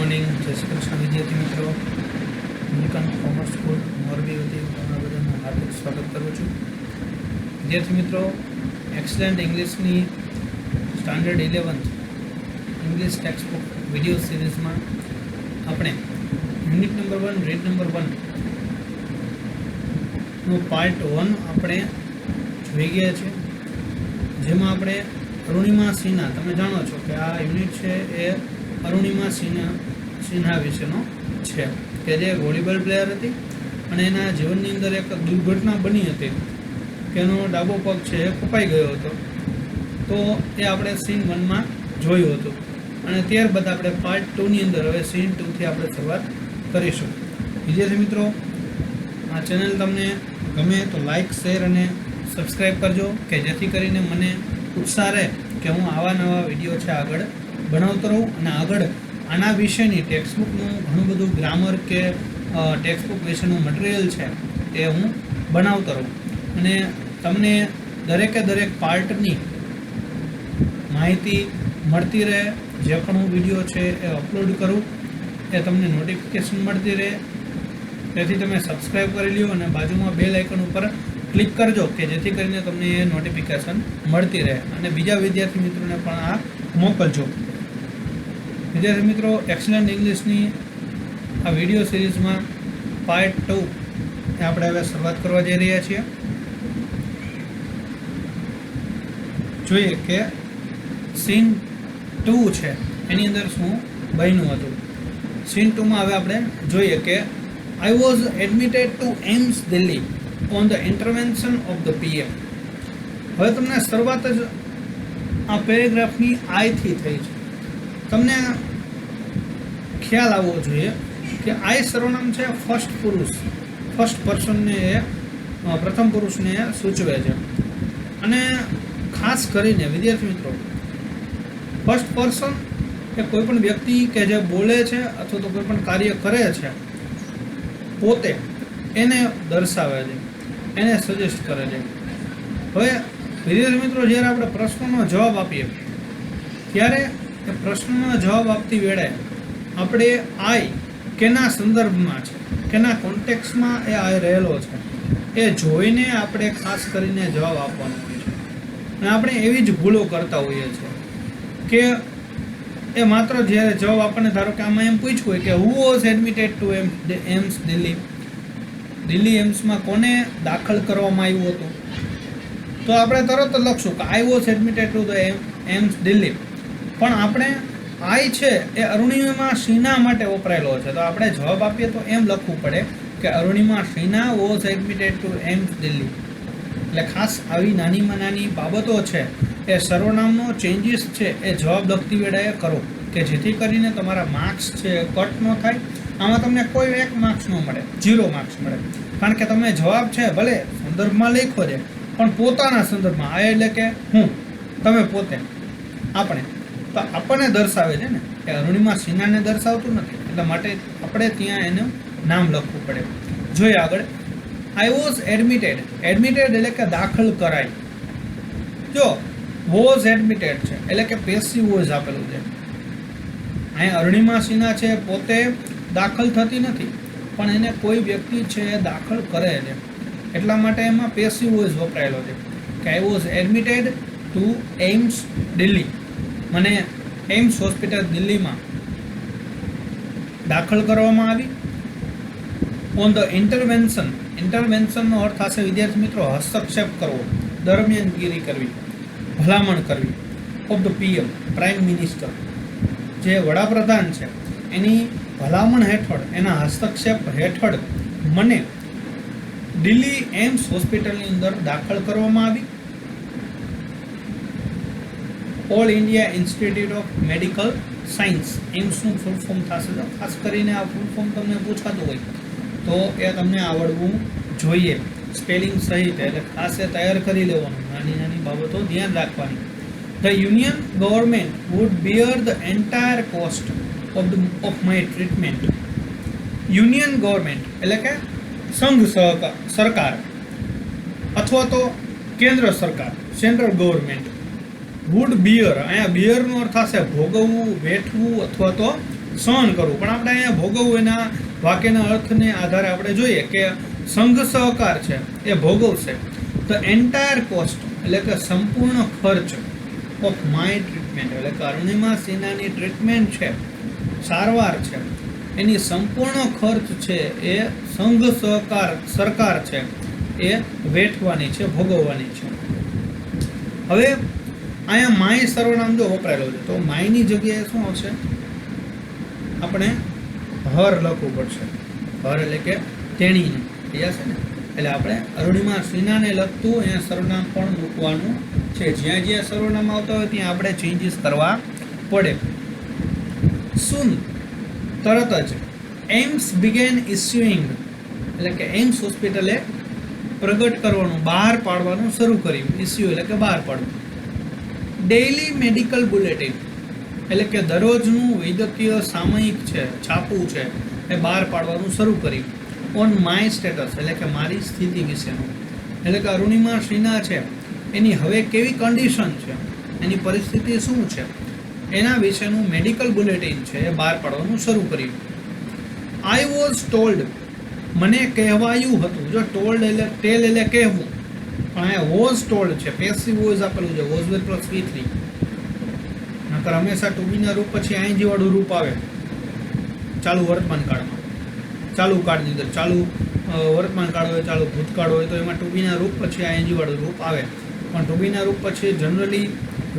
Morning, જય શ્રી કૃષ્ણ વિદ્યાર્થી મિત્રો. અમેરિકન કોમર્સ સ્કૂલ મોરબી વતી ઘણા બધાનું હાર્દિક સ્વાગત કરું છું. વિદ્યાર્થી મિત્રો, એક્સલન્ટ ઇંગ્લિશની standard 11th English text book video સિરીઝમાં આપણે યુનિટ નંબર 1 રીડ નંબર 1 નું પાર્ટ 1 આપણે જોઈ ગયા છે, જેમાં આપણે અરુણિમા સિન્હા, તમે જાણો છો કે આ યુનિટ છે એ અરુણિમા સિન્હા વિશેનો છે કે જે વોલીબોલ પ્લેયર હતી અને એના જીવનની અંદર એક દુર્ઘટના બની હતી કે એનો ડાબો પગ છે એ કપાઈ ગયો હતો. તો એ આપણે સીન 1માં જોયું હતું અને ત્યારબાદ આપણે પાર્ટ 2ની અંદર હવે સીન 2થી આપણે શરૂઆત કરીશું. વિદ્યાર્થી મિત્રો, આ ચેનલ તમને ગમે તો લાઇક, શેર અને સબસ્ક્રાઈબ કરજો કે જેથી કરીને મને ઉત્સાહ રહે કે હું આવા નવા વિડીયો છે આગળ બનાવતો રહું અને આગળ આના વિશેની ટેક્સ્ટબુકનું ઘણું બધું ગ્રામર કે ટેક્સ્ટબુક વિશેનું મટીરિયલ છે તે હું બનાવતો રહું અને તમને દરેકે દરેક પાર્ટની માહિતી મળતી રહે. જે પણ હું વિડીયો છે એ અપલોડ કરું એ તમને નોટિફિકેશન મળતી રહે. તેથી તમે સબસ્ક્રાઈબ કરી લ્યો અને બાજુમાં બેલ આઇકન ઉપર ક્લિક કરજો કે જેથી કરીને તમને એ નોટિફિકેશન મળતી રહે અને બીજા વિદ્યાર્થી મિત્રોને પણ આ મોકલજો. વિદ્યાર્થી મિત્રો, એક્સલન્ટ ઇંગ્લિશની આ વિડીયો સિરીઝમાં પાર્ટ 2 એ આપણે હવે શરૂઆત કરવા જઈ રહ્યા છીએ. જોઈએ કે સીન 2 છે એની અંદર શું બન્યું હતું. સીન 2માં હવે આપણે જોઈએ કે I was admitted to AIIMS Delhi on the intervention of the PM. હવે તમને શરૂઆત જ આ પેરેગ્રાફની આઈથી થઈ છે. તમને ખ્યાલ આવવો જોઈએ કે આઈ સર્વનામ છે ફર્સ્ટ પુરુષ, ફર્સ્ટ પર્સનને એ પ્રથમ પુરુષને એ સૂચવે છે અને ખાસ કરીને વિદ્યાર્થી મિત્રો, ફર્સ્ટ પર્સન એ કોઈ પણ વ્યક્તિ કે જે બોલે છે અથવા તો કોઈ પણ કાર્ય કરે છે પોતે એને દર્શાવે છે, એને સજેસ્ટ કરે છે. હવે વિદ્યાર્થી મિત્રો, જ્યારે આપણે પ્રશ્નનો જવાબ આપીએ ત્યારે એ પ્રશ્નનો જવાબ આપતી વેળાએ આપણે આઈ કેના સંદર્ભમાં છે, કેના કોન્ટેક્સમાં એ આઈ રહેલો છે એ જોઈને આપણે ખાસ કરીને જવાબ આપવાનો હોય છે. અને આપણે એવી જ ભૂલો કરતા હોઈએ છીએ કે એ માત્ર જ્યારે જવાબ આપણને, ધારો કે આમાં એમ પૂછ્યું હોય કે who was admitted to AIIMS Delhi, Delhi એમ્સમાં કોને દાખલ કરવામાં આવ્યું હતું, તો આપણે તરત જ લખશું કે I was admitted to the AIIMS Delhi. પણ આપણે આઈ છે એ અરુણિમા સિન્હા માટે વપરાયેલો છે, તો આપણે જવાબ આપીએ તો એમ લખવું પડે કે Arunima Sinha was admitted to AIIMS Delhi. એટલે ખાસ આવી નાનીમાં નાની બાબતો છે એ સર્વનામનો ચેન્જીસ છે એ જવાબ લખતી વેળાએ કરો કે જેથી કરીને તમારા માર્ક્સ છે કટ ન થાય. આમાં તમને કોઈ એક માર્ક્સ ન મળે, 0 માર્ક્સ મળે, કારણ કે તમે જવાબ છે ભલે સંદર્ભમાં લખ્યો છે પણ પોતાના સંદર્ભમાં, આ એટલે કે હું, તમે પોતે, આપણે, તો આપણને દર્શાવે છે ને, એ અરુણિમા સિન્હાને દર્શાવતું નથી. એટલા માટે આપણે ત્યાં એનું નામ લખવું પડે. જોઈએ આગળ. આઈ વોઝ એડમિટેડ, એડમિટેડ એટલે કે દાખલ કરાય. જો વોઝ એડમિટેડ છે એટલે કે પેસિવ વોઝ આપેલું છે. અહીંયા અરુણિમા સિન્હા છે પોતે દાખલ થતી નથી પણ એને કોઈ વ્યક્તિ છે દાખલ કરે છે, એટલા માટે એમાં પેસિવ વોઝ વપરાયેલો છે કે I was admitted to AIIMS Delhi, મને એમ્સ હોસ્પિટલ દિલ્હીમાં દાખલ કરવામાં આવી. ઓન ધ ઇન્ટરવેન્શન, ઇન્ટરવેન્શનનો અર્થ થશે વિદ્યાર્થી મિત્રો હસ્તક્ષેપ કરવો, દરમિયાનગીરી કરવી, ભલામણ કરવી. Of the PM, prime minister, જે વડાપ્રધાન છે એની ભલામણ હેઠળ, એના હસ્તક્ષેપ હેઠળ મને દિલ્હી એમ્સ હોસ્પિટલની અંદર દાખલ કરવામાં આવી. All India institute of medical science, એમ્સનું ફૂલ ફોર્મ થશે. તો ખાસ કરીને આ ફૂલ ફોર્મ તમને પૂછાતું હોય તો એ તમને આવડવું જોઈએ સ્પેલિંગ સહિત, એટલે ખાસ એ તૈયાર કરી લેવાનું. નાની નાની બાબતો ધ્યાન રાખવાની. The union government would bear the entire cost of my treatment. Union government એટલે કે સંઘ સરકાર અથવા તો કેન્દ્ર સરકાર, સેન્ટ્રલ ગવર્મેન્ટ, વુડ bear, અહીંયા bear નો અર્થ થશે ભોગવવું, વેઠવું અથવા તો સહન કરવું. પણ આપણે અહીંયા ભોગવવું એના વાક્યના અર્થને આધારે આપણે જોઈએ કે સંઘ સહકાર છે એ ભોગવશે. ધ એન્ટાયર કોસ્ટ એટલે કે સંપૂર્ણ ખર્ચ ઓફ માય ટ્રીટમેન્ટ એટલે કે અરુણિમા સિન્હાની ટ્રીટમેન્ટ છે, સારવાર છે, એની સંપૂર્ણ ખર્ચ છે એ સંઘ સહકાર સરકાર છે એ વેઠવાની છે, ભોગવવાની છે. હવે અહીંયા માય સર્વનામ જો વપરાયેલો છે તો માયની જગ્યાએ શું આવશે? આપણે હર લખવું પડશે. હર એટલે કે તેણીનું થઈ જશે ને. એટલે આપણે અરુણિમા સિન્હાને લગતું અહીંયા સર્વનામ પણ મૂકવાનું છે. જ્યાં જ્યાં સર્વનામ આવતા હોય ત્યાં આપણે ચેન્જીસ કરવા પડે. સૂન તરત જ એમ્સ બિગેન ઇસ્યુઇંગ એટલે કે એમ્સ હોસ્પિટલે પ્રગટ કરવાનું, બહાર પાડવાનું શરૂ કર્યું. ઇસ્યુ એટલે કે બહાર પાડવું. ડેઇલી મેડિકલ બુલેટિન એટલે કે દરરોજનું વૈદ્યકીય સામયિક છે, છાપું છે એ બહાર પાડવાનું શરૂ કર્યું. ઓન માય સ્ટેટસ એટલે કે મારી સ્થિતિ વિશેનું એટલે કે અરુણિમા સિન્હા છે એની હવે કેવી કન્ડિશન છે, એની પરિસ્થિતિ શું છે એના વિશેનું મેડિકલ બુલેટિન છે એ બહાર પાડવાનું શરૂ કર્યું. આઈ વોઝ ટોલ્ડ મને કહેવાયું હતું. જો ટોલ્ડ એટલે ટેલ એટલે કહેવું, પણ અહીંયા વોઝ ટોલ્ડ છે, પેસિવ વોઇસ આપેલું છે, વોઝ વેર પ્લસ V3. નકર હંમેશા ટુ બીના રૂપ પછી આઈએનજી વાળું રૂપ આવે ચાલુ વર્તમાન કાળમાં. ચાલુ કાળની અંદર ચાલુ વર્તમાન કાળ હોય, ચાલુ ભૂતકાળ હોય તો એમાં ટુ બીના રૂપ પછી આઈએનજી વાળું રૂપ આવે. પણ ટુ બીના રૂપ પછી જનરલી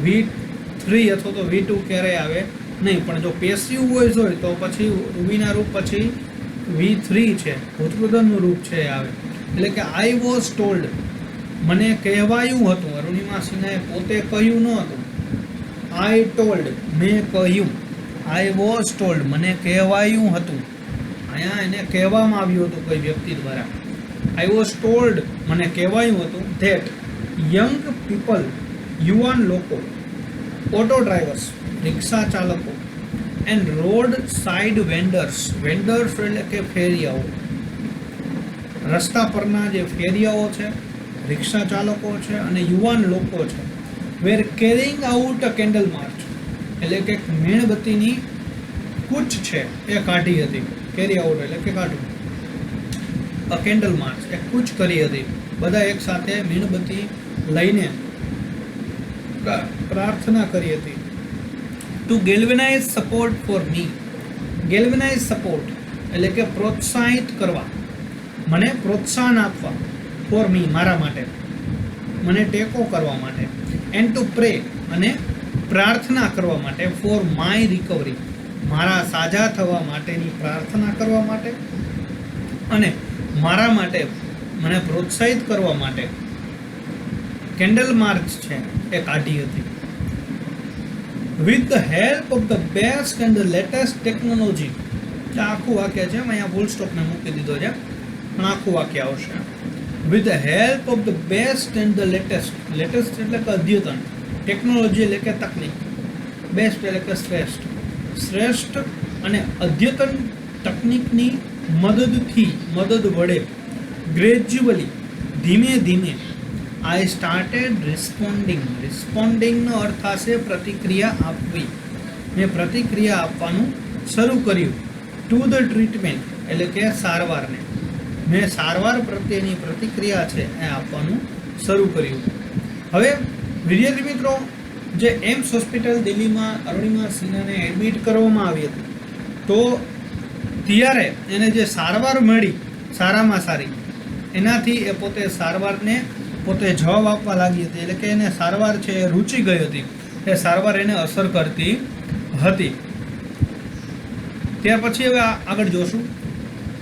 V3 અથવા તો V2 ક્યારેય આવે નહીં. પણ જો પેસિવ વોઇસ હોય તો પછી ટુ બીના રૂપ પછી V3 છે, ભૂતપ્રધાનનું રૂપ છે એ આવે. એટલે કે આઈ વોઝ ટોલ્ડ મને કહેવાયું હતું. અરુણિમા સિન્હાએ પોતે કહ્યું ન હતું. આઈ ટોલ્ડ મેં કહ્યું. આઈ વોઝ ટોલ્ડ મને કહેવાયું હતું. અહીંયા એને કહેવામાં આવ્યું હતું કોઈ વ્યક્તિ દ્વારા. આઈ વોઝ ટોલ્ડ મને કહેવાયું હતું ધેટ યંગ પીપલ યુવાન લોકો, ઓટો ડ્રાઈવર્સ રિક્ષા ચાલકો, એન્ડ રોડ સાઇડ વેન્ડર્સ એટલે કે ફેરિયાઓ, રસ્તા પરના જે ફેરિયાઓ છે, રિક્ષા ચાલકો છે અને યુવાન લોકો છે, were carrying out a candle march એટલે કે મીણબત્તીની કૂચ છે એ કાઢી હતી. કેરી આઉટ એટલે કે કાઢવું. અ કેન્ડલ માર્ચ એ કૂચ કરી હતી. બધા એક સાથે મીણબત્તી લઈને પ્રાર્થના કરી હતી. To galvanise support for me. Galvanise support એટલે કે પ્રોત્સાહિત કરવા, મને પ્રોત્સાહન આપવા. ફોર મી મારા માટે, મને ટેકો કરવા માટે. એન્ડ ટુ પ્રે અને પ્રાર્થના કરવા માટે. ફોર માય રિકવરી મારા સાજા થવા માટેની પ્રાર્થના કરવા માટે અને મારા માટે મને પ્રોત્સાહિત કરવા માટે કેન્ડલ માર્ચ છે એ કાઢી હતી. With the help of the best and the latest technology. આખું વાક્ય છે, મેં અહીંયા ફૂલ સ્ટોપ મેં મૂકી દીધો છે પણ આખું વાક્ય આવશે. With the help of the best and the latest. Latest એટલે કે અદ્યતન, ટેકનોલોજી એટલે કે તકનીક, બેસ્ટ એટલે કે શ્રેષ્ઠ. શ્રેષ્ઠ અને અદ્યતન તકનિકની મદદ વડે ગ્રેજ્યુઅલી ધીમે ધીમે આઈ સ્ટાર્ટેડ રિસ્પોન્ડિંગનો અર્થ થશે પ્રતિક્રિયા આપવી. મેં પ્રતિક્રિયા આપવાનું શરૂ કર્યું. ટુ ધ ટ્રીટમેન્ટ એટલે કે સારવારને. મેં સારવાર પ્રત્યેની પ્રતિક્રિયા છે એ આપવાનું શરૂ કર્યું. હવે વિદ્યાર્થી મિત્રો, જે એમ્સ હોસ્પિટલ દિલ્હીમાં અરુણિમા સિન્હાને એડમિટ કરવામાં આવી હતી તો ત્યારે એને જે સારવાર મળી સારામાં સારી, એનાથી એ પોતે સારવારને પોતે જવાબ આપવા લાગી હતી. એટલે કે એને સારવાર છે એ રૂચી ગઈ હતી, એ સારવાર એને અસર કરતી હતી. ત્યાર પછી હવે આગળ જોશું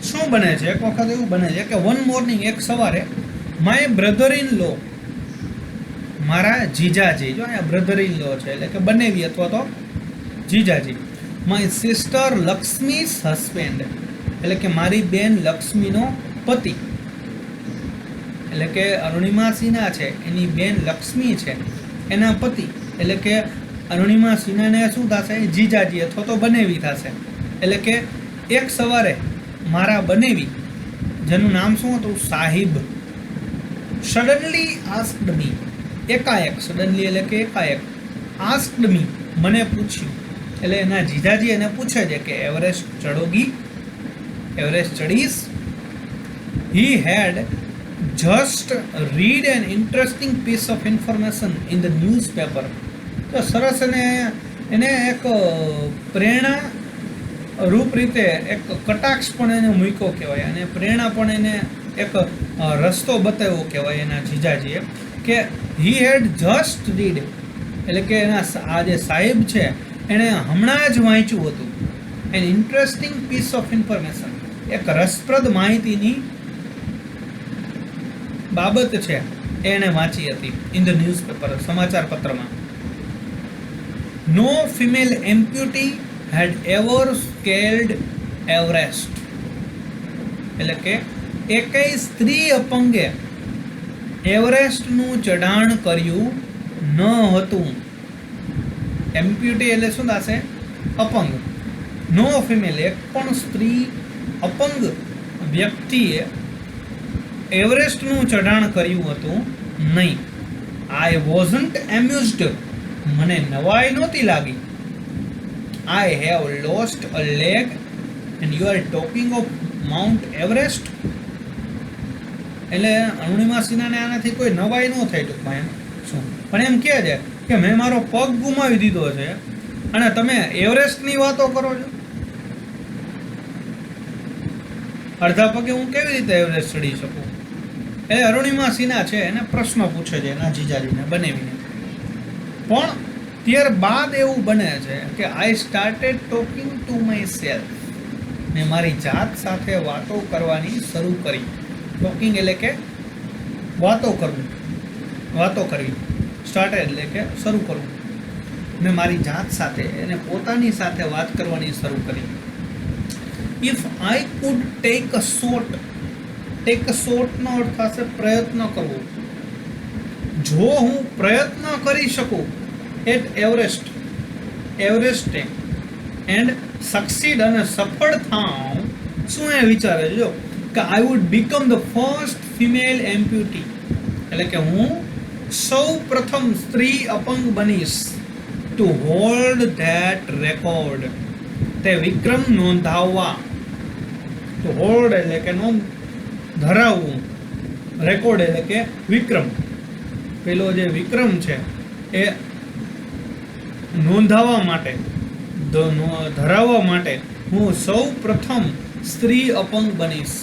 શું બને છે. એક વખત એવું બને છે કે વન મોર્નિંગ એક સવારે માય બ્રધર ઇન લો મારા જીજાજી, જો અહીંયા બ્રધર ઇન લો છે એટલે કે બનેવી અથવા તો જીજાજી. માય સિસ્ટર લક્ષ્મીસ હસબેન્ડ એટલે કે મારી બેન લક્ષ્મીનો પતિ. એટલે કે અરુણિમા સિન્હા છે એની બેન લક્ષ્મી છે એના પતિ. એટલે કે અરુણિમા સિન્હાને શું થશે? જીજાજી અથવા તો બનેવી થશે. એટલે કે એક સવારે મારા બનેવી, જેનું નામ શું હતું? સાહિબ. સડનલી આસ્ક્ડ મી એકાએક. સડનલી એટલે કે એકાએક. આસ્ક્ડ મી મને પૂછ્યું. એટલે એના જીજાજી એને પૂછે છે કે એવરેસ્ટ ચડોગી, એવરેસ્ટ ચડીશ? He had just read an interesting piece of information in the newspaper. તો સરસ એને એક પ્રેરણા રૂપ રીતે એક કટાક્ષ પણ એને મૂક્યો કહેવાય, અને પ્રેરણા પણ એને એક રસ્તો બતાવ્યો કહેવાય એના જીજાજીએ, કે હી હેડ જસ્ટ રીડ, એટલે કે એના આ જે સાહેબ છે એણે હમણાં જ વાંચ્યું હતું an interesting piece of information, એક રસપ્રદ માહિતીની બાબત છે એ એણે વાંચી હતી ઇન ધ ન્યૂઝપેપર, સમાચાર પત્રમાં. નો ફિમેલ એમ્પ્યુટી હેડ એવર સ્કેલ્ડ એવરેસ્ટ, એટલે કે એકેય સ્ત્રી અપંગે એવરેસ્ટનું ચઢાણ કર્યું ન હતું. એમ્પ્યુટી એટલે શું થશે? અપંગ. નો ફિમેલ, એક પણ સ્ત્રી અપંગ વ્યક્તિએ એવરેસ્ટનું ચઢાણ કર્યું હતું નહીં. આઈ વોઝન્ટ એમ્યુઝડ, મને નવાઈ નહોતી લાગી. I have lost a leg and you are talking of Mount Everest. એટલે અરુણિમા સિન્હાને આનાથી કોઈ નવાઈ ન થઈ ટૂંકમાં એમ શું, પણ એમ કહે છે કે મેં મારો પગ ગુમાવી દીધો છે અને તમે એવરેસ્ટની વાતો કરો છો. અડધા પગે હું કેવી રીતે એવરેસ્ટ ચડી શકું? એટલે અરુણિમા સિન્હા છે એને પ્રશ્ન પૂછે છે એના જીજાજીને બનાવીને. પણ ત્યારબાદ એવું બને છે કે I started talking to my self, મેં મારી જાત સાથે વાતો કરવાની શરૂ કરી. ટોકિંગ એટલે કે વાતો કરવું, વાતો કરવી. સ્ટાર્ટેડ એટલે કે શરૂ કરવું. મેં મારી જાત સાથે એને પોતાની સાથે વાત કરવાની શરૂ કરી. If I could take a shot, take a શોટનો અર્થ થશે પ્રયત્ન કરવો. જો હું પ્રયત્ન કરી શકું એટ એવરેસ્ટ, એવરેસ્ટે એન્ડ સક્સીડ અને સફળ થાઉં, શું એ વિચારે છે જો કે I would become the first female amputee, એટલે કે હું સૌ પ્રથમ સ્ત્રી અપંગ બનીશ ટુ હોલ્ડ ધેટ રેકોર્ડ, તે વિક્રમ નોંધાવવા. ટુ હોલ્ડ એટલે કે નોંધ ધરાવવું, રેકોર્ડ એટલે કે વિક્રમ. પેલો જે વિક્રમ છે એ નોંધાવવા માટે, ધરાવવા માટે હું સૌ પ્રથમ સ્ત્રી અપંગ બનીશ.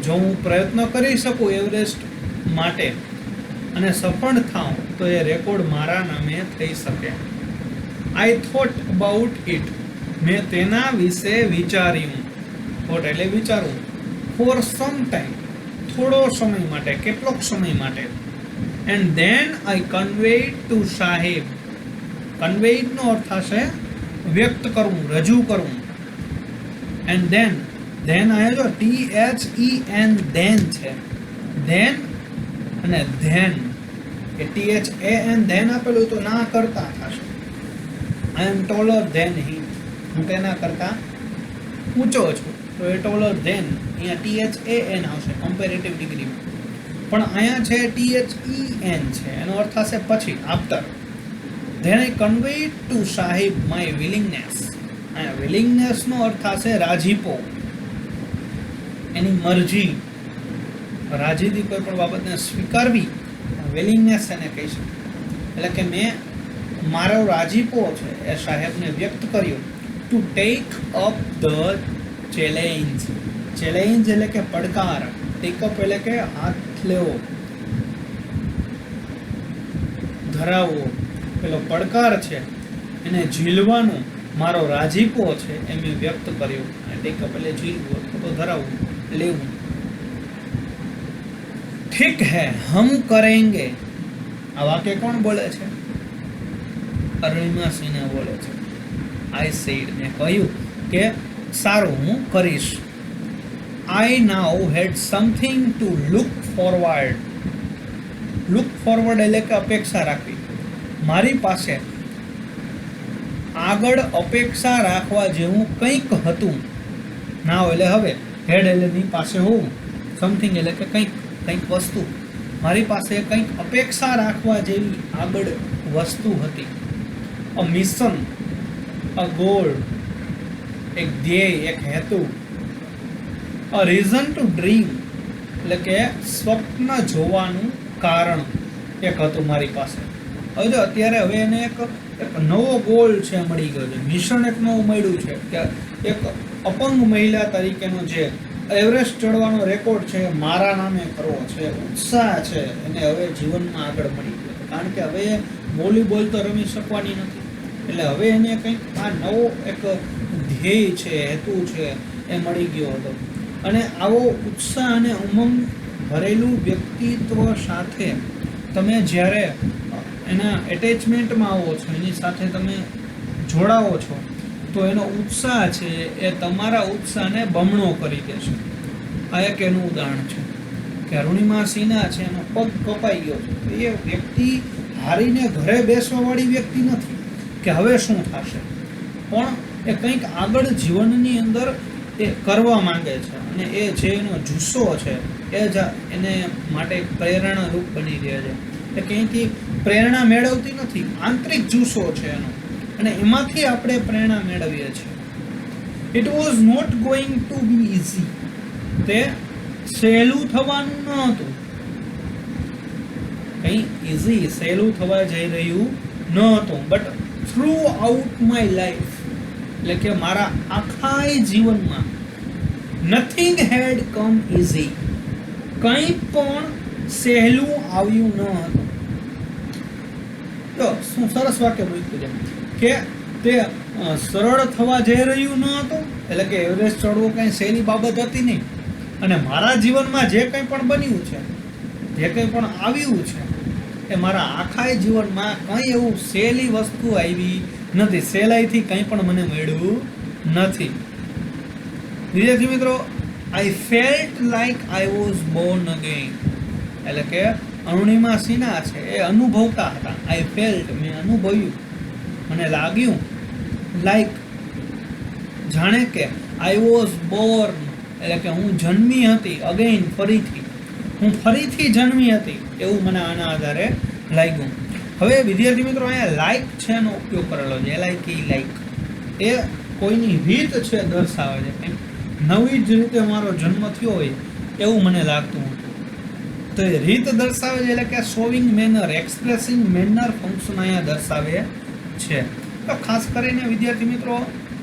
જો હું પ્રયત્ન કરી શકું એવરેસ્ટ માટે અને સફળ થાઉં તો એ રેકોર્ડ મારા નામે થઈ શકે. આઈ થોટ અબાઉટ ઇટ, મેં તેના વિશે વિચાર્યું. થોટ એટલે વિચારવું. ફોર સમ ટાઈમ, થોડો સમય માટે, કેટલોક સમય માટે. And then I conveyed two સાહેબ, કન્વેડનો અર્થ થશે વ્યક્ત કરવું, રજૂ કરવું. એન્ડ ધેન, ધેન આયો જો THEN, ધેન છે. ધેન અને ધેન એ THAN ધેન આપેલું તો ના કરતા થશે. આઈ એમ ટોલર ધેન હી, હું તેના કરતા ઊંચો છું તો એ ટોલર ધેન, અહીંયા THAN આવશે કમ્પેરેટિવ ડિગ્રીમાં. પણ અહીંયા છે THEN છે, એનો અર્થ થશે પછી, after. Then I conveyed to Sahib my willingness. અહીંયા વિલિંગનેસનો અર્થ થશે રાજીપો, એની મરજી, રાજીથી કોઈ પણ બાબતને સ્વીકારવી, વિલિંગનેસ એને કહી શકે. એટલે કે મેં મારો રાજીપો છે એ સાહેબને વ્યક્ત કર્યો. To take up the challenge, challenge એટલે કે પડકાર, ટેક અપ એટલે કે હાથ લેવો, ધરાવવો. પેલો પડકાર છે એને ઝીલવાનો મારો રાજીપો છે એ મેં વ્યક્ત કર્યો. ટેક અપ એટલે ઝીલવું અથવા તો ધરાવવું, લેવું. ઠીક હે હમ કરેંગે, આ વાક્ય કોણ બોલે છે? અરુણિમા સિન્હા બોલે છે. આઈ સેડ, મેં કહ્યું કે સારું હું કરીશ. I now had something to look forward. Look forward એટલે કે અપેક્ષા રાખવી. મારી પાસે આગળ અપેક્ષા રાખવા જેવું કંઈક હતું. નાવ એટલે હવે, હેડ એટલે ની પાસે હોવું, સમથિંગ એટલે કે કંઈક, કંઈક વસ્તુ. મારી પાસે કંઈક અપેક્ષા રાખવા જેવી આગળ વસ્તુ હતી. અ મિશન, અ અ ગોલ, એક ધ્યેય, એક હેતુ, અ રીઝન ટુ ડ્રીમ, એટલે કે સ્વપ્ન જોવાનું કારણ એક હતું મારી પાસે. હવે જો અત્યારે હવે એને એક નવો ગોલ છે મળી ગયો છે, મિશન એક નવું મળ્યું છે કે એક અપંગ મહિલા તરીકેનો જે એવરેસ્ટ ચડવાનો રેકોર્ડ છે મારા નામે કરવો છે, ઉત્સાહ છે એને હવે જીવનમાં આગળ મળી ગયો. કારણ કે હવે વોલીબોલ તો રમી શકવાની નથી, એટલે હવે એને કંઈક આ નવો એક ધ્યેય છે, હેતુ છે એ મળી ગયો હતો. અને આવો ઉત્સાહ અને ઉમંગ ભરેલું વ્યક્તિત્વ સાથે તમે જ્યારે એના એટેચમેન્ટમાં આવો છો, એની સાથે તમે જોડાઓ છો, તો એનો ઉત્સાહ છે એ તમારા ઉત્સાહને બમણો કરી દેશે. આ એક એનું ઉદાહરણ છે કે અરુણિમા સિન્હા છે, એનો પગ કપાઈ ગયો છે, તો એ વ્યક્તિ હારીને ઘરે બેસવાવાળી વ્યક્તિ નથી કે હવે શું થશે, પણ એ કંઈક આગળ જીવનની અંદર એ કરવા માંગે છે. અને એ જે એનો જુસ્સો છે એ જ એને માટે પ્રેરણારૂપ બની રહે છે. એ ક્યાંયથી પ્રેરણા મેળવતી નથી, આંતરિક જુસ્સો છે એનો, અને એમાંથી આપણે પ્રેરણા મેળવીએ છીએ. It was not going to be easy, તે સહેલું થવાનું ન હતું, કંઈ ઇઝી સહેલું થવા જઈ રહ્યું ન હતું. But through out my life, એટલે કે મારા આખા જીવનમાં નથિંગ હેડ કમ ઇઝી, કંઈ પણ સહેલું આવ્યું ન હતું. તો શું સરસ વાક્ય મૂક્યું છે કે તે સરળ થવા જઈ રહ્યું ન હતું, એટલે કે એવરેસ્ટ ચડવું કંઈ સહેલી બાબત હતી નહીં. અને મારા જીવનમાં જે કંઈ પણ બન્યું છે, જે કંઈ પણ આવ્યું છે, એ મારા આખા જીવનમાં કંઈ એવું સહેલી વસ્તુ આવી નથી, સહેલાઈથી કંઈ પણ મને મળ્યું નથી. વિદ્યાર્થી મિત્રો, આઈ felt like I was Born again, એટલે કે અરુણિમા સિન્હા છે એ અનુભવતા હતા. આઈ ફેલ્ટ, મેં અનુભવ્યું, મને લાગ્યું, લાઈક જાણે કે આઈ વોઝ બોર્ન, એટલે કે હું જન્મી હતી, અગેન ફરીથી, હું ફરીથી જન્મી હતી, એવું મને આના આધારે લાગ્યું. હવે વિદ્યાર્થી મિત્રો, અહીંયા લાઈક છે એનો ઉપયોગ કરેલો છે, લાઈક એ કોઈની રીત છે દર્શાવે છે, કંઈક નવી જ રીતે મારો જન્મ થયો હોય એવું મને લાગતું હતું. તો એ રીત દર્શાવે છે, એટલે કે showing manner, expressing manner function અહીંયા દર્શાવે છે. તો ખાસ કરીને વિદ્યાર્થી મિત્રો,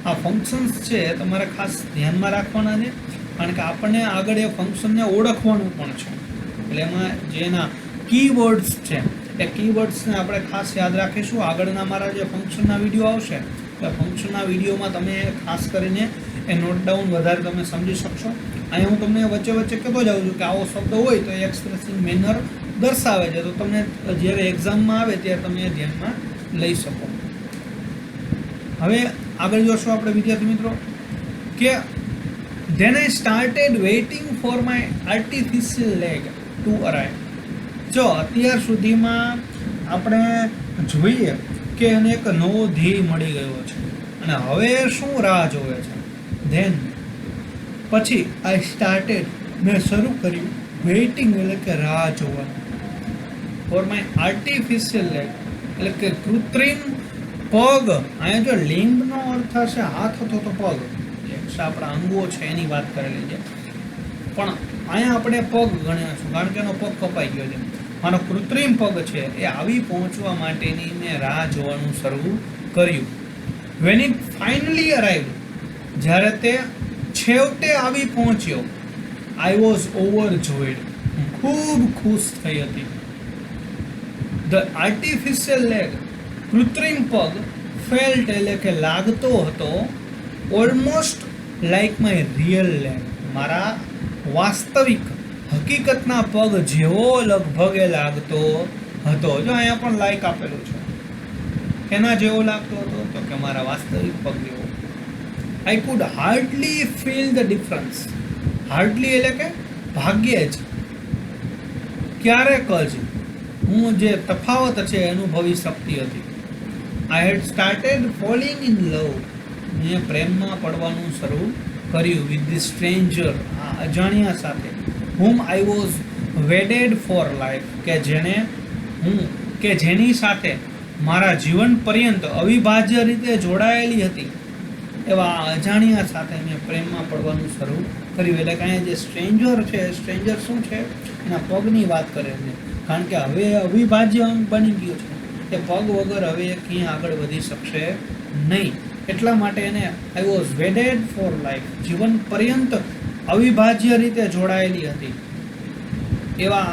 આ ફંક્શન્સ છે તમારે ખાસ ધ્યાનમાં રાખવાના છે, કારણ કે આપણને આગળ એ ફંક્શનને ઓળખવાનું પણ છે. એટલે એમાં જે એના કીવર્ડ્સ છે એ કીવર્ડ્સને આપણે ખાસ યાદ રાખીશું. આગળના મારા જે ફંક્શનના વિડીયો આવશે, તો ફંક્શનના વિડીયોમાં તમે ખાસ કરીને એ નોટ ડાઉન વધારે તમે સમજી શકશો. અહીં હું તમને વચ્ચે વચ્ચે કહેતો જાઉં છું કે આવો શબ્દ હોય તો એક્સપ્રેસિંગ મેનર દર્શાવે છે, તો તમને જ્યારે એક્ઝામમાં આવે ત્યારે તમે એ ધ્યાનમાં લઈ શકો. હવે આગળ જોશો આપણે વિદ્યાર્થી મિત્રો કે then I started waiting for my artificial leg to arrive. જો અત્યાર સુધીમાં આપણે જોઈએ કે એને એક નવો ધ્યેય મળી ગયો છે, અને હવે શું રાહ જોવે છે. ધેન પછી આઈ સ્ટાર્ટેડ, મેં શરૂ કર્યું, વેઇટિંગ એટલે કે રાહ જોવાનું, ફોર માય આર્ટિફિશિયલ લેગ, એટલે કે કૃત્રિમ પગ. અહીંયા જો લિંગનો અર્થ હશે હાથ હતો તો પગ, આપણા અંગો છે એની વાત કરેલી છે, પણ અહીંયા આપણે પગ ગણ્યા છું કારણ કે એનો પગ કપાઈ ગયો છે. મારો કૃત્રિમ પગ છે એ આવી પહોંચવા માટેની મેં રાહ જોવાનું શરૂ કર્યું. વેન ઇટ ફાઇનલી અરાઇવ્ડ, જ્યારે તે છેવટે આવી પહોંચ્યો, આઈ વોઝ ઓવરજોયડ, હું ખૂબ ખુશ થઈ હતી. ધ આર્ટિફિશિયલ લેગ, કૃત્રિમ પગ, ફેલ્ટ એટલે કે લાગતો હતો, almost like my real leg, મારા વાસ્તવિક હકીકતના પગ જેવો લગભગ એ લાગતો હતો. જો અહીંયા પણ લાઈક આપેલું છે, એના જેવો લાગતો હતો તો કે મારા વાસ્તવિક પગ જેવો. I could hardly feel the difference, hardly એટલે કે ભાગ્યે જ, ક્યારેક જ હું જે તફાવત છે એ અનુભવી શકતી હતી. I had started falling in love, મેં પ્રેમમાં પડવાનું શરૂ કર્યું વિથ ધી સ્ટ્રેન્જર, આ અજાણ્યા સાથે, whom I was wedded for life, કે જેની સાથે મારા જીવન પર્યંત અવિભાજ્ય રીતે જોડાયેલી હતી એવા અજાણ્યા સાથે મેં પ્રેમમાં પડવાનું શરૂ કર્યું. એટલે કે અહીંયા જે સ્ટ્રેન્જર છે, સ્ટ્રેન્જર શું છે, એના પગની વાત કરે છે. કારણ કે હવે અવિભાજ્ય અંગ બની ગયું છે, એ પગ વગર હવે ક્યાંય આગળ વધી શકશે નહીં. એટલા માટે એને આઈ વોઝ વેડેડ ફોર લાઈફ, જીવન પર્યંત અવિભાજ્ય રીતે જોડાયેલી હતી એવા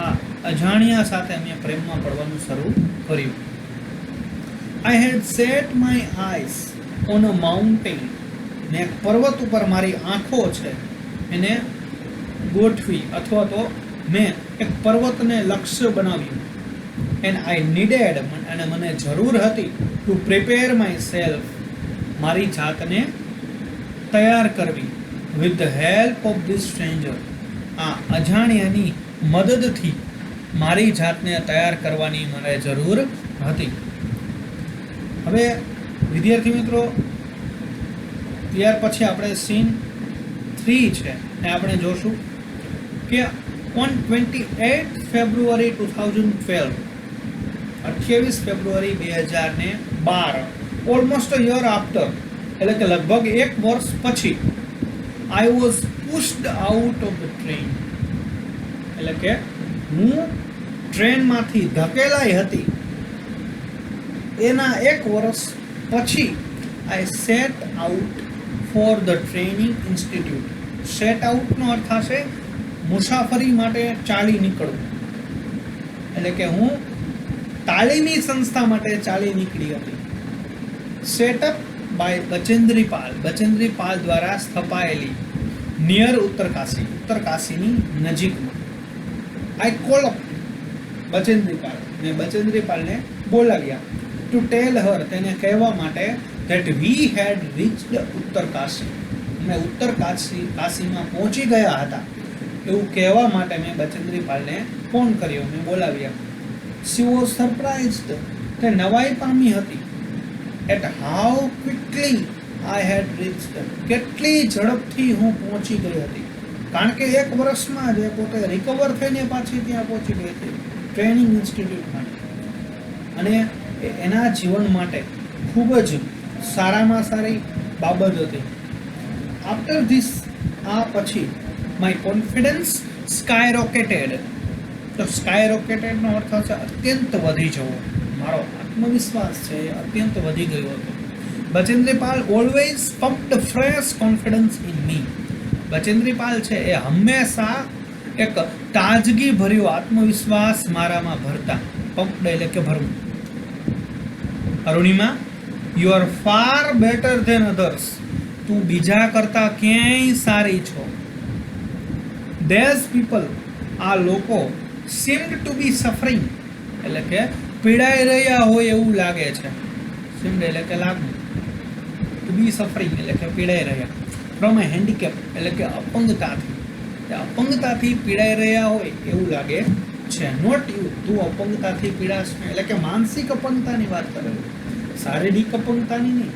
અજાણ્યા સાથે મેં પ્રેમમાં પડવાનું શરૂ કર્યું. I had set my eyes on a mountain, મેં એક પર્વત ઉપર મારી આંખો છે એને ગોઠવી, અથવા તો મેં એક પર્વતને લક્ષ્ય બનાવ્યું. એન્ડ આઈ નીડેડ, અને મને જરૂર હતી ટુ પ્રિપેર માય સેલ્ફ, મારી જાતને તૈયાર કરવી, with the help of this stranger, આ અજાણ્યાની મદદથી મારી જાતને તૈયાર કરવાની મને જરૂર હતી. હવે વિદ્યાર્થી મિત્રો, ત્યાર પછી આપણે સીન 3 છે એ આપણે જોશું કે on 28 February 2012, 28 February 2012, almost a year after, એટલે કે લગભગ 1 વર્ષ પછી, I was pushed out of the train, એટલે કે હું ટ્રેનમાંથી ધકેલાઈ હતી. એના 1 વર્ષ પછી I set out for the training institute. Set આઉટનો અર્થ થશે મુસાફરી માટે ચાલી નીકળવું, એટલે કે હું તાલીમી સંસ્થા માટે ચાલી નીકળી હતી. સેટઅપ બાય બચેન્દ્રી પાલ, બચેન્દ્રી પાલ દ્વારા સ્થપાયેલી, નિયર ઉત્તરકાશી, ઉત્તરકાશીની નજીકમાં. I call up Bachendri Pal, મેં બચેન્દ્રી પાલને બોલાવ્યા, ટુ ટેલ હર, તેને કહેવા માટે, that we head reached Uttarkashi, અમે ઉત્તરકાશીમાં પહોંચી ગયા હતા એવું કહેવા માટે મેં બચેન્દ્રી પાલને ફોન કર્યો, મેં બોલાવ્યા. શી વોઝ સરપ્રાઇઝડ, તે નવાઈ પામી હતી. At how quickly I had reached, કેટલી ઝડપથી હું પહોંચી ગઈ હતી. કારણ કે 1 વર્ષમાં જ પોતે રિકવર થઈને પાછી ત્યાં પહોંચી ગઈ હતી ટ્રેનિંગ ઇન્સ્ટિટ્યૂટમાં. અને એના જીવન માટે ખૂબ જ સારામાં સારી બાબત હતી. આફ્ટર ધીસ, આ પછી, માય કોન્ફિડન્સ સ્કાય રોકેટેડ, તો સ્કાય રોકેટેડનો અર્થ છે અત્યંત વધી જવો. મારો આત્મવિશ્વાસ છે એ અત્યંત વધી ગયો હતો. Bachendri Pal always pumped fresh confidence in me, Bachendri Pal છે એ હંમેશા એક તાજગી ભર્યો આત્મવિશ્વાસ મારામાં ભરતા. પમ્પ્ડ એટલે કે ભરવું. Arunima, you are far better than others, તું બીજા કરતા ક્યાંય સારી છો. ધેઝ પીપલ, આ લોકો, સીમ્ડ ટુ બી સફરિંગ, એટલે કે પીડાઈ રહ્યા હોય એવું લાગે છે. સીમ્ડ એટલે કે લાગવું, ટુ બી સફરિંગ એટલે કે પીડાઈ રહ્યા. ફ્રોમ એ હેન્ડીકેપ એટલે કે અપંગતાથી પીડાઈ રહ્યા હોય એવું લાગે છે. નોટ યુ, તું અપંગતાથી પીડાશ એટલે કે માનસિક અપંગતાની વાત કરે, શારીરિક અપંગતાની નહીં.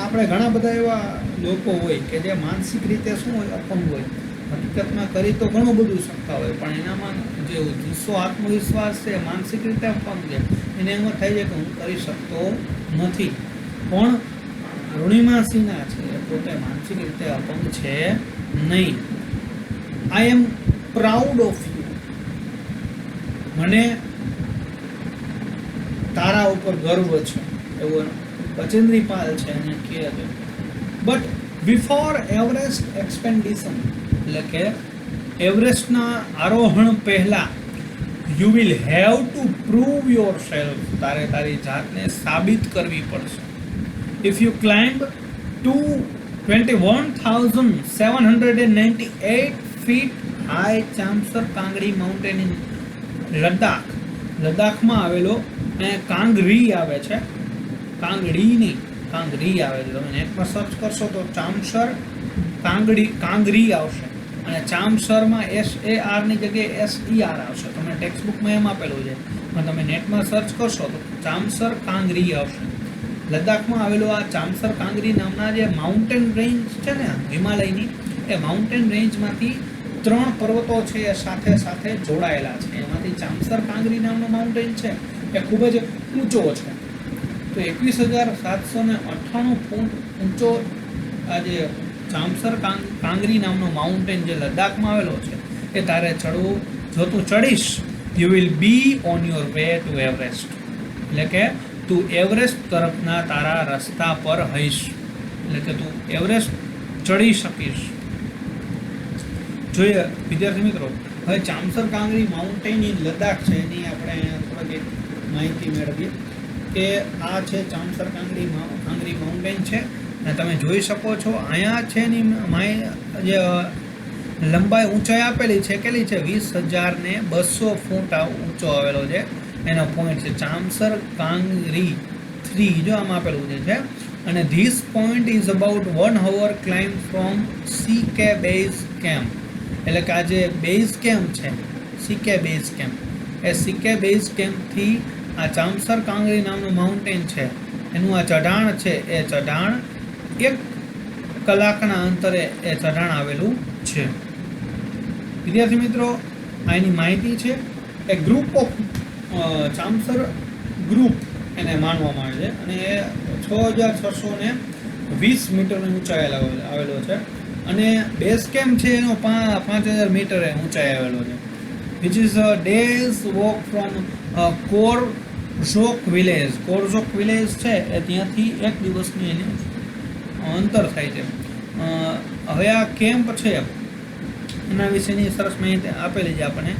આપણે ઘણા બધા એવા લોકો હોય કે જે માનસિક રીતે શું હોય, અપંગ હોય. હકીકતમાં કરી તો ઘણું બધું શકતા હોય, પણ એનામાં જે જુસ્સો આત્મવિશ્વાસ છે માનસિક રીતે અપંગ છે. એને એમ થાય છે કે હું કરી શકતો નથી. પણ અરુણિમા સિન્હા છે એ પોતે માનસિક રીતે અપંગ છે નહીં. આઈ એમ પ્રાઉડ ઓફ યુ, મને તારા ઉપર ગર્વ છે એવું બચેન્દ્રી પાલ છે એને કહે છે. બટ બિફોર એવરેસ્ટ એક્સપેન્ડિશન, એટલે કે એવરેસ્ટના આરોહણ પહેલા, you will have to prove yourself, તારે તારી જાતને સાબિત કરવી પડશે. If you climb to 21,798 feet high Chamser Kangri mountain in Ladakh, લદ્દાખમાં આવેલો, અહીંયા કાંગરી આવે છે, કાંગડી નહીં કાંગરી આવે છે. તમે નેટમાં સર્ચ કરશો તો ચામસર કાંગરી આવશે, અને ચામસરમાં SAR ની જગ્યાએ SER આવશે. તમે ટેક્સ્ટ બુકમાં એમ આપેલું છે, પણ તમે નેટમાં સર્ચ કરશો તો ચામસર કાંગરી આવશે. લદ્દાખમાં આવેલો આ ચામસર કાંગરી નામના જે માઉન્ટેન રેન્જ છે ને હિમાલયની, એ માઉન્ટેન રેન્જમાંથી 3 પર્વતો છે એ સાથે સાથે જોડાયેલા છે. એમાંથી ચામસર કાંગરી નામનું માઉન્ટેન છે એ ખૂબ જ ઊંચો છે. તો 21,798 ફૂટ ઊંચો આ જે ચામસર કાંગરી નામનો માઉન્ટેન જે લદ્દાખમાં આવેલો છે એ તારે ચડવું. જો તું ચડીશ, you will be on your way to Everest, એટલે કે તું એવરેસ્ટ તરફના તારા રસ્તા પર હઈશ, એટલે કે તું એવરેસ્ટ ચડી શકીશ. જોઈએ વિદ્યાર્થી મિત્રો, હવે ચામસર કાંગરી માઉન્ટેન ઇન લદ્દાખ છે એની આપણે થોડીક માહિતી મેળવીએ કે આ છે ચામસર કાંગરી માઉન્ટેન છે અને તમે જોઈ શકો છો અહીંયા છે એની જે લંબાઈ ઊંચાઈ આપેલી છે કેટલી છે 20,200 ફૂટ ઊંચો આવેલો છે. એનો પોઈન્ટ છે ચામસર કાંગરી 3 જો આમ આપેલું છે. અને this point is about 1 hour climb from CK base camp, એટલે કે આ જે બેઝ કેમ્પ છે CK બેઝ કેમ્પ, એ CK બેઝ કેમ્પથી આ ચામસર કાંગરી નામનું માઉન્ટેન છે એનું આ ચઢાણ છે એ ચઢાણ 1 કલાકના અંતરે એ ચઢાણ આવેલું છે. વિદ્યાર્થી મિત્રો, આ એની માહિતી છે. એ ગ્રુપ ઓફ ચામસર ગ્રુપ એને માનવામાં આવે છે અને એ 6,620 મીટરની ઊંચાઈ આવેલો છે અને બેઝ કેમ્પ છે એનો 5,000 મીટરે ઊંચાઈ આવેલો છે. Which is a day's walk from Korzok village. Korzok village છે એ ત્યાંથી 1 દિવસની એની અંતર થાય છે. હવે આ કેમ્પ છે એના વિશેની સરસ માહિતી આપેલી છે આપણને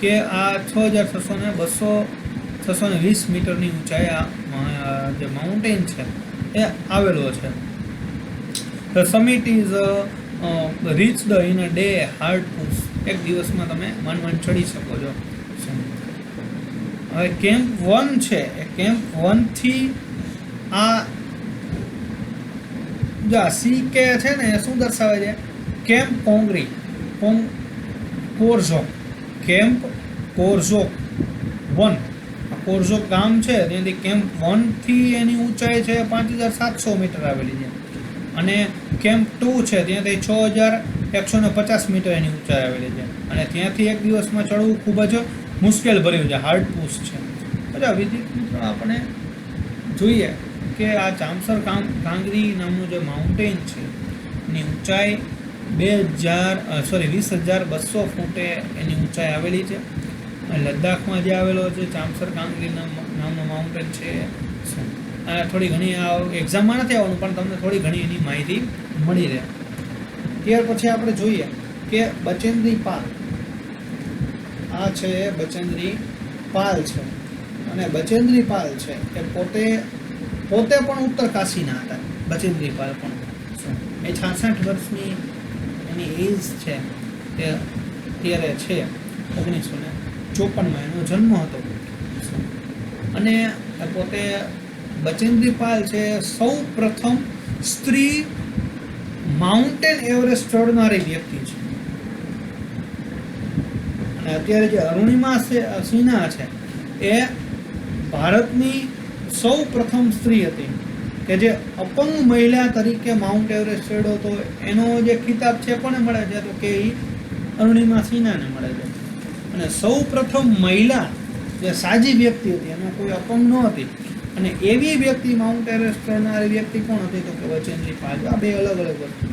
કે આ 6,620 મીટરની ઊંચાઈ આ જે માઉન્ટેન છે એ આવેલો છે. The summit is reached in a day hard push. 1 દિવસમાં તમે માંડ ચડી શકો છો. હવે કેમ્પ 1 છે એ કેમ્પ 1 થી આ જો CK છે ને એ શું દર્શાવે છે? Camp કોરઝોક, camp કોરઝોક 1. કોરઝોક ગામ છે ત્યાંથી કેમ્પ 1 થી એની ઊંચાઈ છે 5,700 મીટર આવેલી છે અને કેમ્પ 2 છે ત્યાંથી 6,150 મીટર એની ઊંચાઈ આવેલી છે અને ત્યાંથી 1 દિવસમાં ચડવું ખૂબ જ મુશ્કેલ ભર્યું છે, હાર્ડ પુશ છે. અચ્છા વિદ્યાર્થી મિત્રો, આપણે જોઈએ કે આ ચામસર કાંગરી નામનું જે માઉન્ટેન છે એની ઊંચાઈ 20,200 ફૂટે એની ઊંચાઈ આવેલી છે. લદ્દાખમાં જે આવેલો છે ચામસર કાંગરી નામનો માઉન્ટેન છે. થોડી ઘણી આ એક્ઝામમાં નથી આવવાનું પણ તમને થોડી ઘણી એની માહિતી મળી રહે. ત્યાર પછી આપણે જોઈએ કે બચેન્દ્રી પાલ. આ છે બચેન્દ્રી પાલ છે અને બચેન્દ્રી પાલ છે એ પોતે પણ ઉત્તર કાશીના હતા. બચેન્દ્રી પાલ પણ એ 66 વર્ષની એની એજ છે તે ત્યારે છે. 1954માં એનો જન્મ હતો અને પોતે બચેન્દ્રી પાલ છે સૌ પ્રથમ સ્ત્રી માઉન્ટેન એવરેસ્ટ ચડનારી વ્યક્તિ છે. અને અત્યારે જે અરુણિમા સિન્હા છે એ ભારતની સૌ પ્રથમ સ્ત્રી હતી કે જે અપંગ મહિલા તરીકે માઉન્ટ એવરેસ્ટ ચડ્યો હતો. એનો જે ખિતાબ છે કોને મળે છે તો કે અરુણિમા સિન્હાને મળે છે. અને સૌ પ્રથમ મહિલા જે સાજી વ્યક્તિ હતી, એમાં કોઈ અપંગ ન હતી અને એવી વ્યક્તિ માઉન્ટ એવરેસ્ટ ચડનારી વ્યક્તિ કોણ હતી તો કે બચેન્દ્રી પાલ. આ બે અલગ અલગ વસ્તુ.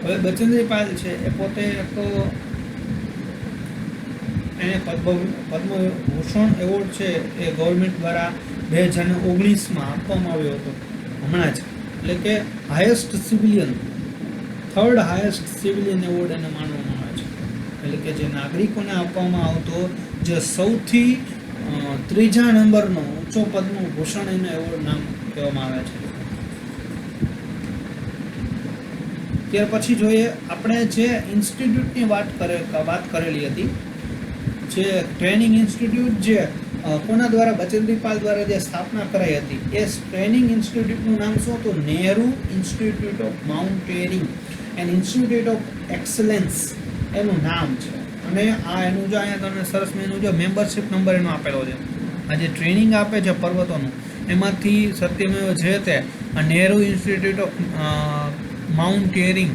હવે બચેન્દ્રી પાલ છે એ પોતે તો એને પદ્મભૂષણ એવોર્ડ છે એ ગવર્મેન્ટ દ્વારા 2019માં આપવામાં આવ્યો હતો હમણાં જ. એટલે કે થર્ડ હાયેસ્ટ સિવિલિયન એવોર્ડ એને માનવામાં આવે છે. એટલે કે જે નાગરિકોને આપવામાં આવતો જે સૌથી 3જા નંબરનો ઊંચો પદ્મભૂષણ એનો એવોર્ડ નામ કહેવામાં આવે છે. ત્યાર પછી જોઈએ આપણે જે ઇન્સ્ટિટ્યૂટની વાત કરેલી હતી, જે ટ્રેનિંગ ઇન્સ્ટિટ્યૂટ જે કોના દ્વારા બચેન્દ્રી પાલ દ્વારા જે સ્થાપના કરાઈ હતી એ ટ્રેનિંગ ઇન્સ્ટિટ્યૂટનું નામ શું હતું? Nehru institute of mountaineering and institute of excellence એનું નામ છે. અને આ એનું જો અહીંયા તમને સરસ એનું જો મેમ્બરશિપ નંબર એનો આપેલો છે. આ જે ટ્રેનિંગ આપે છે પર્વતોનું એમાંથી સત્યમેવ જયતે આ નહેરુ ઇન્સ્ટિટ્યૂટ ઓફ માઉન્ટેનિંગ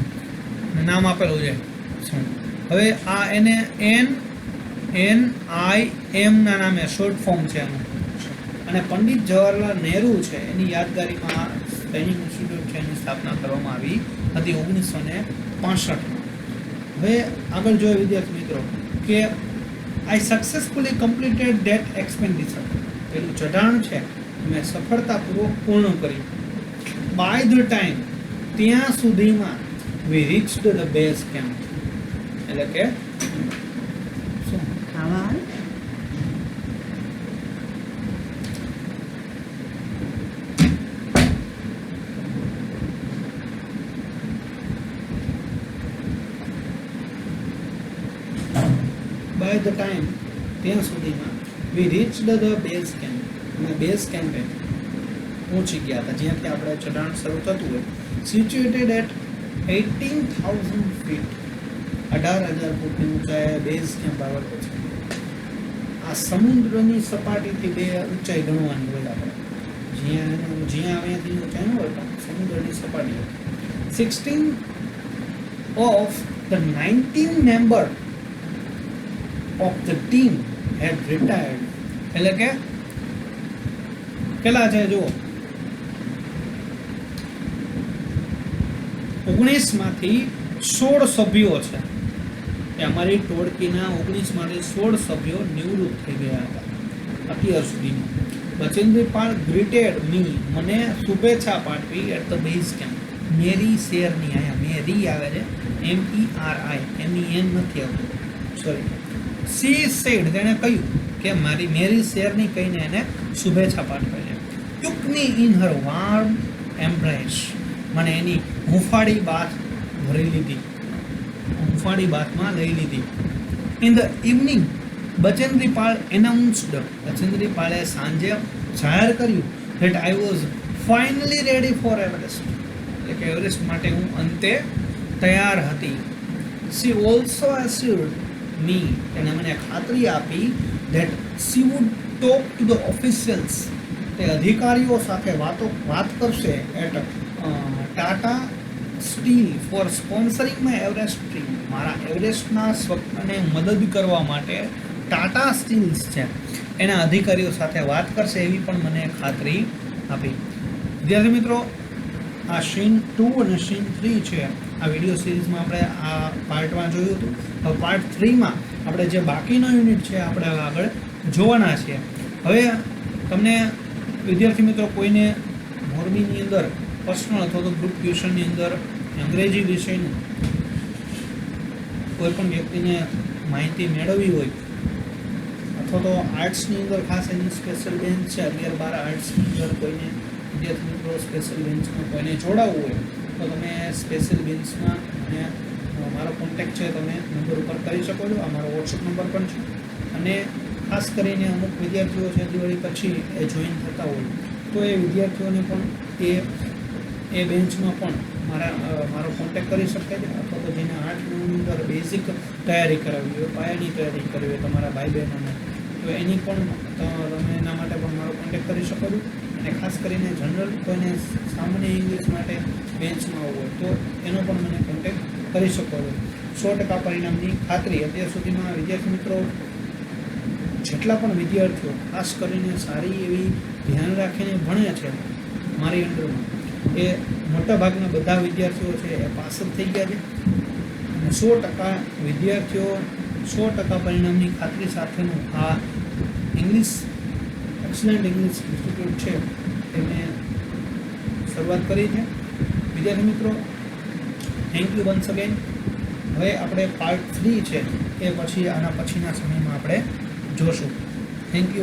નામ આપેલું છે. હવે આ એને NIM ના નામે શોર્ટ ફોર્મ છે એનું. અને પંડિત જવાહરલાલ નહેરુ છે એની યાદગારીમાં ટ્રેનિંગ ઇન્સ્ટિટ્યૂટ છે એની સ્થાપના કરવામાં આવી હતી 1965. હવે આગળ જોઈએ વિદ્યાર્થી મિત્રો કે આઈ સક્સેસફુલી કમ્પ્લીટેડ ધેટ એક્સપેન્ડિચર. પેલું ચઢાણ છે મેં સફળતાપૂર્વક પૂર્ણ કર્યું. બાય ધ ટાઈમ ત્યાં સુધીમાં વી રીચ્ડ ધ બેઝ કેમ્પ. એટલે કે શું ખાવા બાય ધ ટાઈમ ત્યાં સુધીમાં વી રીચ્ડ ધ બેઝ કેમ્પ. અમે બેઝ કેમ્પે પહોંચી ગયા હતા જ્યાંથી આપણે ચઢાણ શરૂ થતું હોય. Situated at 18,000 fit. 18,000 ફૂટની ઊંચાઈએ બેઝ કેમ્પ આવેલો છે. આ સમુદ્રની સપાટીથી બે ઊંચાઈ ગણવાની હોય આપણે. જ્યાં અહીંયાથી ઊંચાઈ ન હોય પણ સમુદ્રની સપાટી. 16 of the 19 member of the team had retired. એટલે કે કેટલા છે જુઓ, 19 માંથી 16 સભ્યો છે. એ અમારી ટોળકીના 19 માંથી 16 સભ્યો નિવૃત્ત થઈ ગયા હતા અત્યાર સુધીમાં. બચેન્દ્રપાલ ગ્રીટેડ મી, મને શુભેચ્છા પાઠવી એટ ધ બેઝ કેમ્પ. મેરી શેરની, અહીંયા મેરી આવે છે, MERI, MEN નથી આવતું, સોરી. સી સેડ, તેણે કહ્યું કે મારી મેરી શેરની કહીને એને શુભેચ્છા પાઠવી છે. ટુક me in her warm embrace, મને એની હૂંફાળી બાથ ભરી લીધી, હૂંફાળી બાથમાં લઈ લીધી. ઇન ધ ઇવનિંગ બચેન્દ્રીપાલ એનાઉન્સ્ડ, બચેન્દ્રીપાલે સાંજે જાહેર કર્યું that I was finally ready for Everest. એટલે કે એવરેસ્ટ માટે હું અંતે તૈયાર હતી. સી ઓલ્સો એસ્યોર્ડ મી, તેને મને ખાતરી આપી that she would talk to the officials, તે અધિકારીઓ સાથે વાત કરશે at Tata steel for sponsoring my Everest dream. મારા એવરેસ્ટના સ્વપ્નને મદદ કરવા માટે ટાટા સ્ટીલ્સ છે એના અધિકારીઓ સાથે વાત કરશે એવી પણ મને ખાતરી આપી. વિદ્યાર્થી મિત્રો, આ સીન 2 અને સીન 3 છે આ વિડીયો સિરીઝમાં આપણે આ પાર્ટમાં જોયું હતું. હવે પાર્ટ 3માં આપણે જે બાકીનો યુનિટ છે આપણે આગળ જોવાના છીએ. હવે તમને વિદ્યાર્થી મિત્રો કોઈને મોરબીની અંદર પર્સનલ અથવા તો ગ્રુપ ટ્યુશનની અંદર અંગ્રેજી વિષયનું કોઈ પણ વ્યક્તિને માહિતી મેળવવી હોય અથવા તો આર્ટ્સની અંદર ખાસ એની સ્પેશિયલ બેન્ચ છે 11-12 આર્ટ્સની અંદર કોઈને વિદ્યાર્થી મિત્રો સ્પેશિયલ બેન્ચમાં કોઈને જોડાવવું હોય તો તમે સ્પેશિયલ બેન્ચમાં અને મારો કોન્ટેક્ટ છે તમે નંબર ઉપર કરી શકો છો. આ મારો વોટ્સઅપ નંબર પણ છે. અને ખાસ કરીને અમુક વિદ્યાર્થીઓ છે દિવાળી પછી એ જોઈન થતા હોય તો એ વિદ્યાર્થીઓને પણ એ બેન્ચમાં પણ મારો કોન્ટેક્ટ કરી શકાય છે. અથવા તો જેને આર્ટની અંદર બેઝિક તૈયારી કરાવવી હોય, પાયાની તૈયારી કરવી હોય તમારા ભાઈ બહેનોને, તો એની પણ તમે એના માટે પણ મારો કોન્ટેક્ટ કરી શકો છો. અને ખાસ કરીને જનરલ કોઈને સામાન્ય ઇંગ્લિશ માટે બેન્ચમાં આવવું હોય તો એનો પણ મને કોન્ટેક્ટ કરી શકો છો. 100% પરિણામની ખાતરી. અત્યાર સુધીમાં વિદ્યાર્થી મિત્રો જેટલા પણ વિદ્યાર્થીઓ ખાસ કરીને સારી એવી ધ્યાન રાખીને ભણે છે મારી અંડરમાં, એ મોટાભાગના બધા વિદ્યાર્થીઓ છે એ પાસ જ થઈ ગયા છે. અને 100% વિદ્યાર્થીઓ 100% પરિણામની ખાતરી સાથેનું આ ઇંગ્લિશ એક્સલન્ટ ઇંગ્લિશ ઇન્સ્ટિટ્યૂટ છે એને શરૂઆત કરી છે. વિદ્યાર્થી મિત્રો, થેન્ક યુ વન્સ અગેન. હવે આપણે પાર્ટ 3 છે એ પછી આના પછીના સમયમાં આપણે જોશું. Thank you.